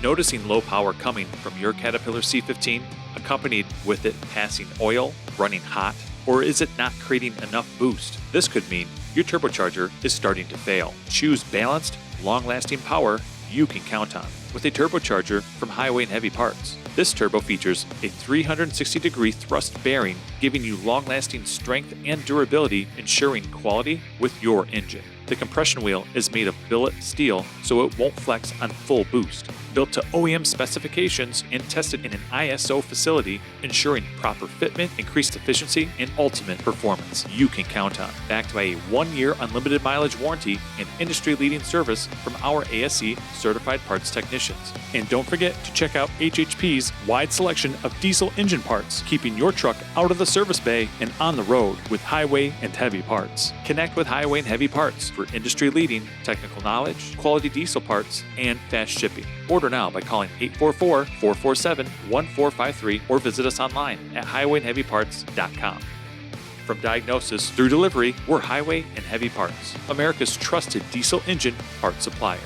Noticing low power coming from your Caterpillar C15, accompanied with it passing oil, running hot, or is it not creating enough boost? This could mean your turbocharger is starting to fail. Choose balanced, long-lasting power you can count on with a turbocharger from Highway and Heavy Parts. This turbo features a 360-degree thrust bearing, giving you long-lasting strength and durability, ensuring quality with your engine. The compression wheel is made of billet steel, so it won't flex on full boost. Built to OEM specifications and tested in an ISO facility, ensuring proper fitment, increased efficiency, and ultimate performance you can count on. Backed by a 1-year unlimited mileage warranty and industry-leading service from our ASE certified parts technicians. And don't forget to check out HHP's wide selection of diesel engine parts, keeping your truck out of the service bay and on the road with Highway and Heavy Parts. Connect with Highway and Heavy Parts for industry-leading technical knowledge, quality diesel parts, and fast shipping. Order now by calling 844-447-1453 or visit us online at highwayandheavyparts.com. From diagnosis through delivery, we're Highway and Heavy Parts, America's trusted diesel engine parts supplier.